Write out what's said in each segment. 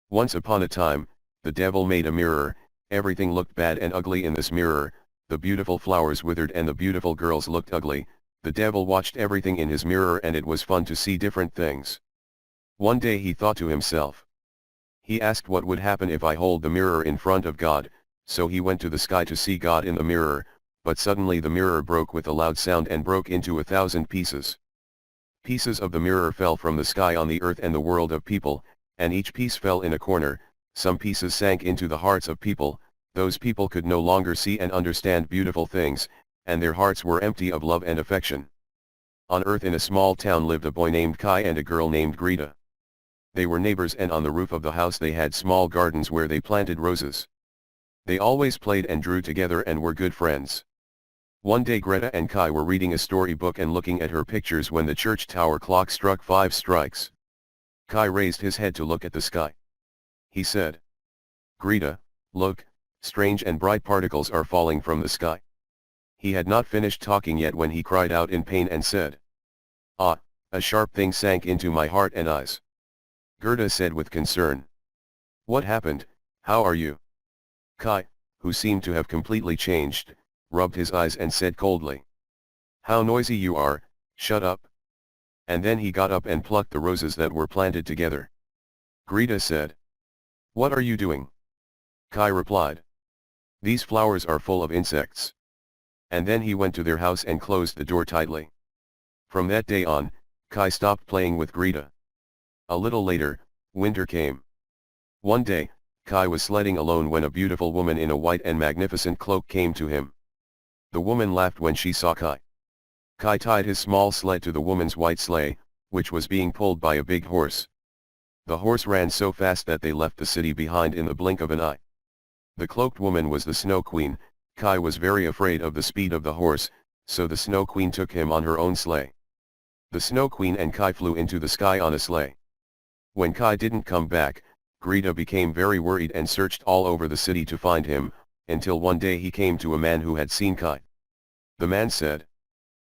Once upon a time, the devil made a mirror. Everything looked bad and ugly in this mirror. The beautiful flowers withered and the beautiful girls looked ugly. The devil watched everything in his mirror and it was fun to see different things. One day he thought to himself. He asked what would happen if I hold the mirror in front of God, so he went to the sky to see God in the mirror, but suddenly the mirror broke with a loud sound and broke into 1,000 pieces. Pieces of the mirror fell from the sky on the earth and the world of people, and each piece fell in a corner. Some pieces sank into the hearts of people. Those people could no longer see and understand beautiful things, and their hearts were empty of love and affection. On earth in a small town lived a boy named Kai and a girl named Greta. They were neighbors and on the roof of the house they had small gardens where they planted roses. They always played and drew together and were good friends. One day Greta and Kai were reading a storybook and looking at her pictures when the church tower clock struck 5 strikes. Kai raised his head to look at the sky. He said, "Greta, look, strange and bright particles are falling from the sky." He had not finished talking yet when he cried out in pain and said, "Ah, a sharp thing sank into my heart and eyes." Greta said with concern, "What happened, how are you?" Kai, who seemed to have completely changed, rubbed his eyes and said coldly, "How noisy you are, shut up." And then he got up and plucked the roses that were planted together. Greta said, "What are you doing?" Kai replied, "These flowers are full of insects." And then he went to their house and closed the door tightly. From that day on, Kai stopped playing with Greta. A little later, winter came. One day, Kai was sledding alone when a beautiful woman in a white and magnificent cloak came to him. The woman laughed when she saw Kai. Kai tied his small sled to the woman's white sleigh, which was being pulled by a big horse. The horse ran so fast that they left the city behind in the blink of an eye. The cloaked woman was the Snow Queen. Kai was very afraid of the speed of the horse, so the Snow Queen took him on her own sleigh. The Snow Queen and Kai flew into the sky on a sleigh. When Kai didn't come back, Greta became very worried and searched all over the city to find him, until one day he came to a man who had seen Kai. The man said,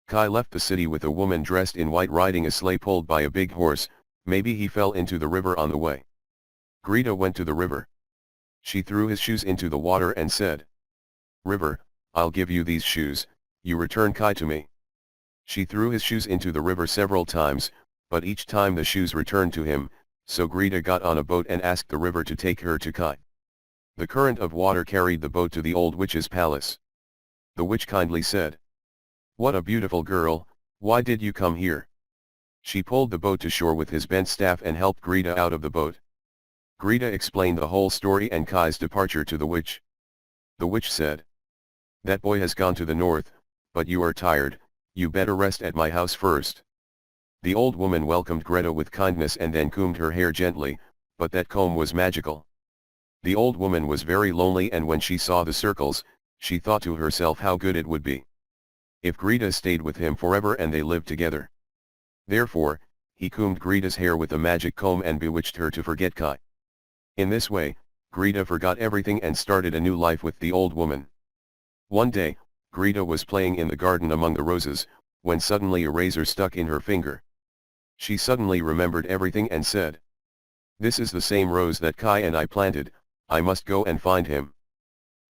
"Kai left the city with a woman dressed in white riding a sleigh pulled by a big horse. Maybe he fell into the river on the way." Greta went to the river. She threw his shoes into the water and said, "River, I'll give you these shoes, you return Kai to me." She threw his shoes into the river several times, but each time the shoes returned to him, so Greta got on a boat and asked the river to take her to Kai. The current of water carried the boat to the old witch's palace. The witch kindly said, "What a beautiful girl, why did you come here?" She pulled the boat to shore with his bent staff and helped Greta out of the boat. Greta explained the whole story and Kai's departure to the witch. The witch said, "That boy has gone to the north, but you are tired, you better rest at my house first." The old woman welcomed Greta with kindness and then combed her hair gently, but that comb was magical. The old woman was very lonely and when she saw the circles, she thought to herself how good it would be if Greta stayed with him forever and they lived together. Therefore, he combed Greta's hair with a magic comb and bewitched her to forget Kai. In this way, Greta forgot everything and started a new life with the old woman. One day, Greta was playing in the garden among the roses, when suddenly a razor stuck in her finger. She suddenly remembered everything and said, "This is the same rose that Kai and I planted, I must go and find him."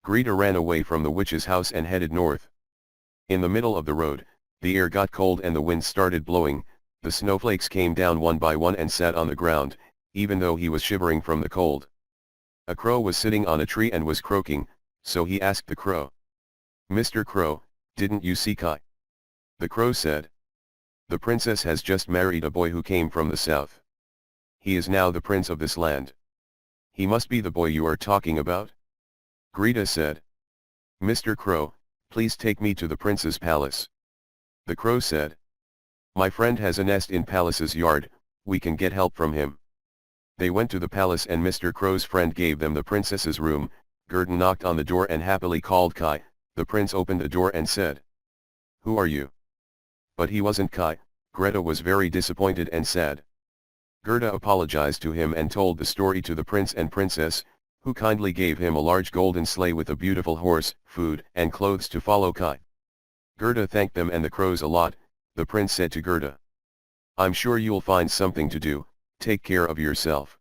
Greta ran away from the witch's house and headed north. In the middle of the road, the air got cold and the wind started blowing. The snowflakes came down one by one and sat on the ground, even though he was shivering from the cold. A crow was sitting on a tree and was croaking, so he asked the crow, "Mr. Crow, didn't you see Kai?" The crow said, "The princess has just married a boy who came from the south. He is now the prince of this land. He must be the boy you are talking about." Greta said, "Mr. Crow, please take me to the prince's palace." The crow said, "My friend has a nest in palace's yard, we can get help from him." They went to the palace and Mr. Crow's friend gave them the princess's room. Gerda knocked on the door and happily called Kai. The prince opened the door and said, "Who are you?" But he wasn't Kai. Greta was very disappointed and sad. Gerda apologized to him and told the story to the prince and princess, who kindly gave him a large golden sleigh with a beautiful horse, food and clothes to follow Kai. Gerda thanked them and the crows a lot. The prince said to Gerda, "I'm sure you'll find something to do, take care of yourself."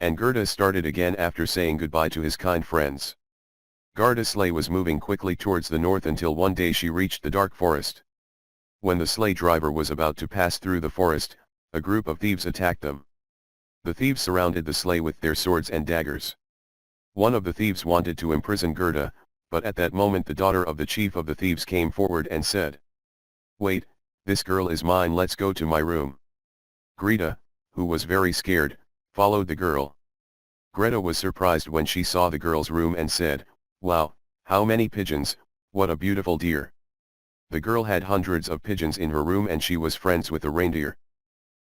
And Gerda started again after saying goodbye to his kind friends. Gerda's sleigh was moving quickly towards the north until one day she reached the dark forest. When the sleigh driver was about to pass through the forest, a group of thieves attacked them. The thieves surrounded the sleigh with their swords and daggers. One of the thieves wanted to imprison Gerda, but at that moment the daughter of the chief of the thieves came forward and said, "Wait, this girl is mine, let's go to my room." Greta, who was very scared, followed the girl. Greta was surprised when she saw the girl's room and said, "Wow, how many pigeons, what a beautiful deer." The girl had hundreds of pigeons in her room and she was friends with the reindeer.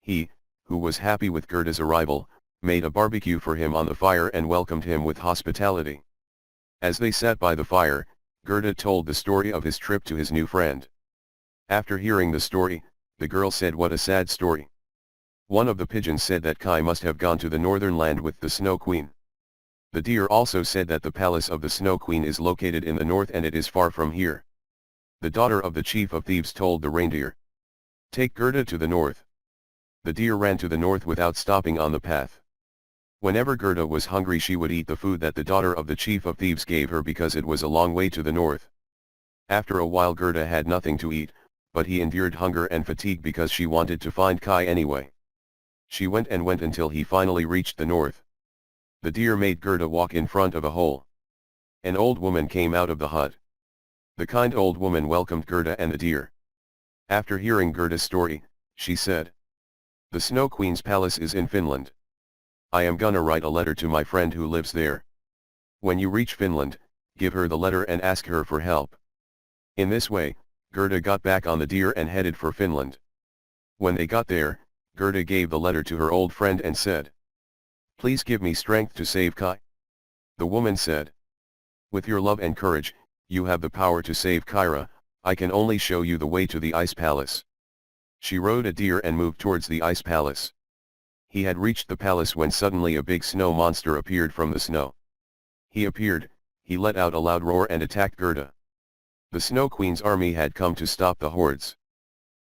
He, who was happy with Gerda's arrival, made a barbecue for him on the fire and welcomed him with hospitality. As they sat by the fire, Gerda told the story of his trip to his new friend. After hearing the story, the girl said, "What a sad story." One of the pigeons said that Kai must have gone to the northern land with the Snow Queen. The deer also said that the palace of the Snow Queen is located in the north and it is far from here. The daughter of the chief of thieves told the reindeer, "Take Gerda to the north." The deer ran to the north without stopping on the path. Whenever Gerda was hungry she would eat the food that the daughter of the chief of thieves gave her because it was a long way to the north. After a while Gerda had nothing to eat, but he endured hunger and fatigue because she wanted to find Kai anyway. She went and went until he finally reached the north. The deer made Gerda walk in front of a hole. An old woman came out of the hut. The kind old woman welcomed Gerda and the deer. After hearing Gerda's story, she said, "The Snow Queen's palace is in Finland. I am gonna write a letter to my friend who lives there. When you reach Finland, give her the letter and ask her for help." In this way, Gerda got back on the deer and headed for Finland. When they got there, Gerda gave the letter to her old friend and said, "Please give me strength to save Kai." The woman said, "With your love and courage, you have the power to save Kyra, I can only show you the way to the ice palace." She rode a deer and moved towards the ice palace. He had reached the palace when suddenly a big snow monster appeared from the snow. He let out a loud roar and attacked Gerda. The Snow Queen's army had come to stop the hordes.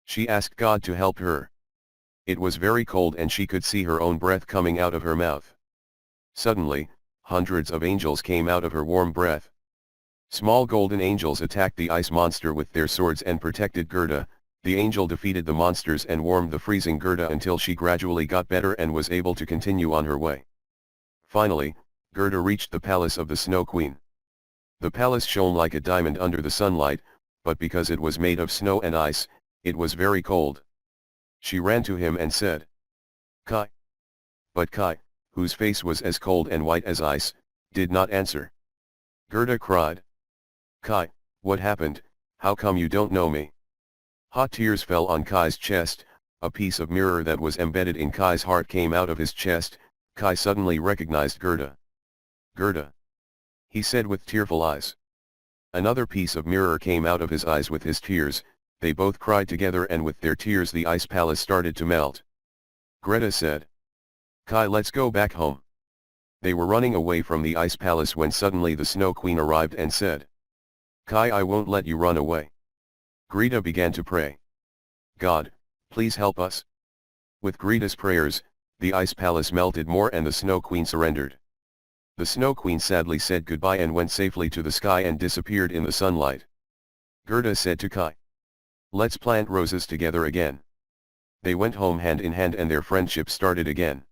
She asked God to help her. It was very cold and she could see her own breath coming out of her mouth. Suddenly, hundreds of angels came out of her warm breath. Small golden angels attacked the ice monster with their swords and protected Gerda. The angel defeated the monsters and warmed the freezing Gerda until she gradually got better and was able to continue on her way. Finally, Gerda reached the palace of the Snow Queen. The palace shone like a diamond under the sunlight, but because it was made of snow and ice, it was very cold. She ran to him and said, "Kai." But Kai, whose face was as cold and white as ice, did not answer. Gerda cried, "Kai, what happened? How come you don't know me?" Hot tears fell on Kai's chest. A piece of mirror that was embedded in Kai's heart came out of his chest. Kai suddenly recognized Gerda. "Gerda," he said with tearful eyes. Another piece of mirror came out of his eyes with his tears. They both cried together and with their tears the ice palace started to melt. Greta said, "Kai, let's go back home." They were running away from the ice palace when suddenly the Snow Queen arrived and said, "Kai, I won't let you run away." Greta began to pray. "God, please help us." With Greta's prayers, the ice palace melted more and the Snow Queen surrendered. The Snow Queen sadly said goodbye and went safely to the sky and disappeared in the sunlight. Gerda said to Kai, "Let's plant roses together again." They went home hand in hand and their friendship started again.